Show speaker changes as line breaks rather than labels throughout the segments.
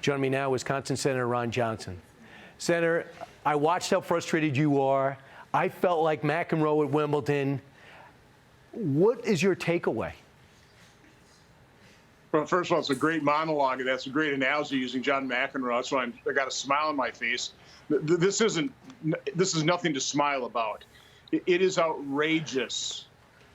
Joining me now, Wisconsin Senator Ron Johnson. Senator, I watched how frustrated you are. I felt like McEnroe at Wimbledon. What is your takeaway?
Well, first of all, it's a great monologue, and that's a great analogy using John McEnroe. So I got a smile on my face. This is nothing to smile about. It is outrageous.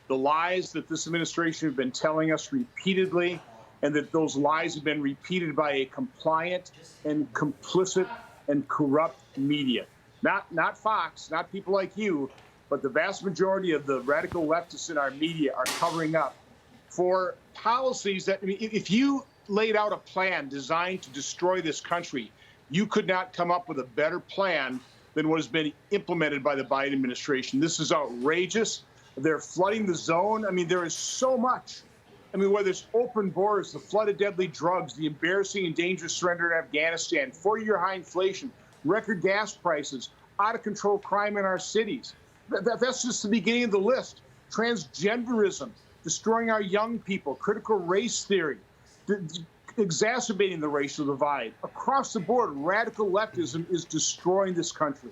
The lies that this administration have been telling us repeatedly, and that those lies have been repeated by a compliant and complicit and corrupt media. Not Fox, not people like you, but the vast majority of the radical leftists in our media are covering up for policies that, I mean, if you laid out a plan designed to destroy this country, you could not come up with a better plan than what has been implemented by the Biden administration. This is outrageous. They're flooding the zone. I mean, there is so much. I mean, whether it's open borders, the flood of deadly drugs, the embarrassing and dangerous surrender in Afghanistan, 40-year high inflation, record gas prices, out-of-control crime in our cities. That's just the beginning of the list. Transgenderism, destroying our young people, critical race theory, exacerbating the racial divide. Across the board, radical leftism is destroying this country.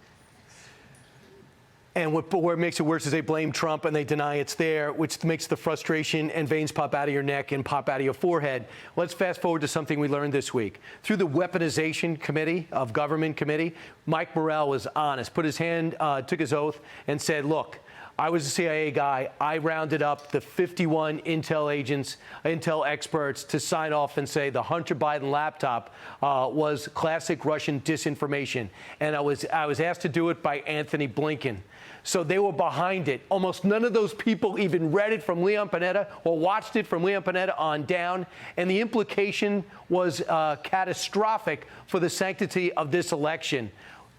And what makes it worse is they blame Trump and they deny it's there, which makes the frustration and veins pop out of your neck and pop out of your forehead. Let's fast forward to something we learned this week. Through the Weaponization Committee of Government Committee, Mike Morrell was honest, put his hand, took his oath and said, look, I was a CIA guy. I rounded up the 51 intel agents, intel experts to sign off and say the Hunter Biden laptop was classic Russian disinformation. And I was asked to do it by Antony Blinken. So they were behind it. Almost none of those people even read it from Leon Panetta or watched it from Leon Panetta on down. And the implication was catastrophic for the sanctity of this election.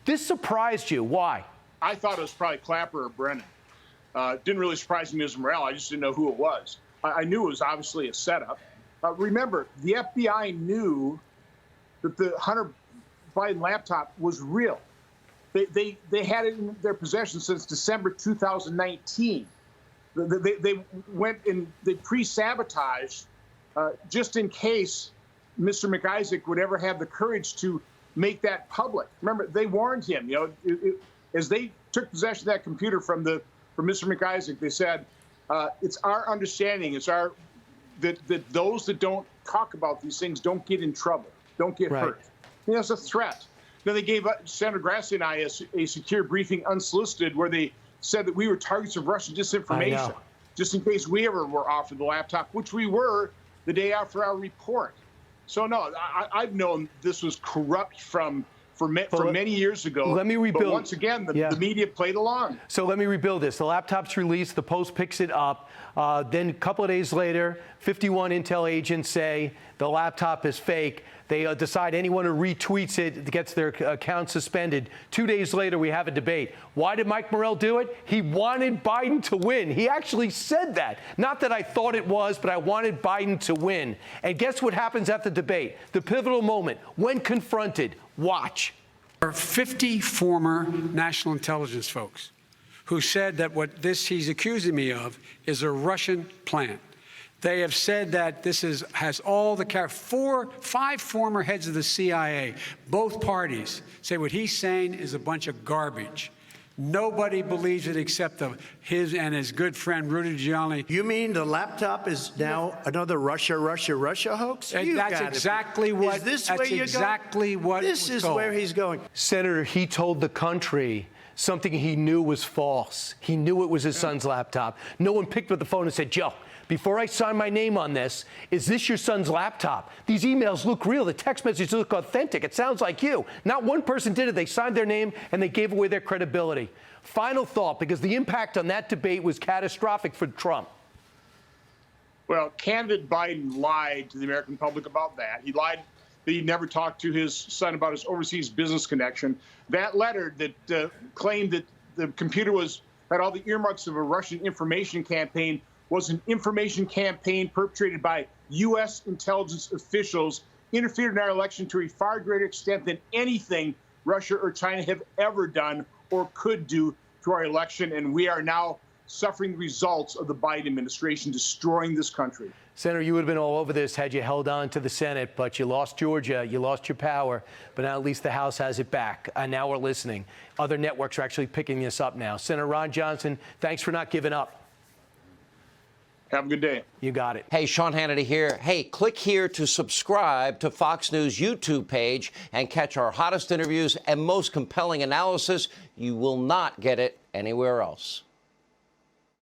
This surprised you. Why?
I thought it was probably Clapper or Brennan. Didn't really surprise me as Morrell. I just didn't know who it was. I knew it was obviously a setup. Remember, the FBI knew that the Hunter Biden laptop was real. They had it in their possession since December 2019. They went and they pre-sabotaged just in case Mr. McIsaac would ever have the courage to make that public. Remember, they warned him. You know, as they took possession of that computer from Mr. McIsaac, they said, it's our understanding, that those that don't talk about these things don't get in trouble, don't get hurt. You know, it's a threat. Then they gave Senator Grassley and I a secure briefing unsolicited where they said that we were targets of Russian disinformation, just in case we ever were offered the laptop, which we were the day after our report. So, no, I've known this was corrupt from many years ago.
Let me rebuild.
But once again, the media played along.
So let me rebuild this. The laptop's released. The Post picks it up. Then a couple of days later, 51 intel agents say the laptop is fake. They decide anyone who retweets it gets their account suspended. 2 days later, we have a debate. Why did Mike Morrell do it? He wanted Biden to win. He actually said that. Not that I thought it was, but I wanted Biden to win. And guess what happens at the debate? The pivotal moment, when confronted. Watch.
There are 50 former national intelligence folks who said that what he's accusing me of is a Russian plant. They have said that this has all the five former heads of the CIA, both parties, say what he's saying is a bunch of garbage. Nobody believes it except his and his good friend Rudy Giuliani.
You mean the laptop is now another Russia hoax?
That's exactly what.
Is this where you're going? This is where he's going.
Senator, he told the country something he knew was false. He knew it was his son's laptop. No one picked up the phone and said, Joe, before I sign my name on this, is this your son's laptop? These emails look real. The text messages look authentic. It sounds like you. Not one person did it. They signed their name and they gave away their credibility. Final thought, because the impact on that debate was catastrophic for Trump.
Well, candidate Biden lied to the American public about that. He lied that he never talked to his son about his overseas business connection. That letter that claimed that the computer had all the earmarks of a Russian information campaign was an information campaign perpetrated by U.S. intelligence officials, interfered in our election to a far greater extent than anything Russia or China have ever done or could do to our election. And we are now suffering results of the Biden administration destroying this country.
Senator, you would have been all over this had you held on to the Senate, but you lost Georgia, you lost your power, but now at least the House has it back. And now we're listening. Other networks are actually picking this up now. Senator Ron Johnson, thanks for not giving up.
Have a good day.
You got it.
Hey, Sean Hannity here. Hey, click here to subscribe to Fox News YouTube page and catch our hottest interviews and most compelling analysis. You will not get it anywhere else.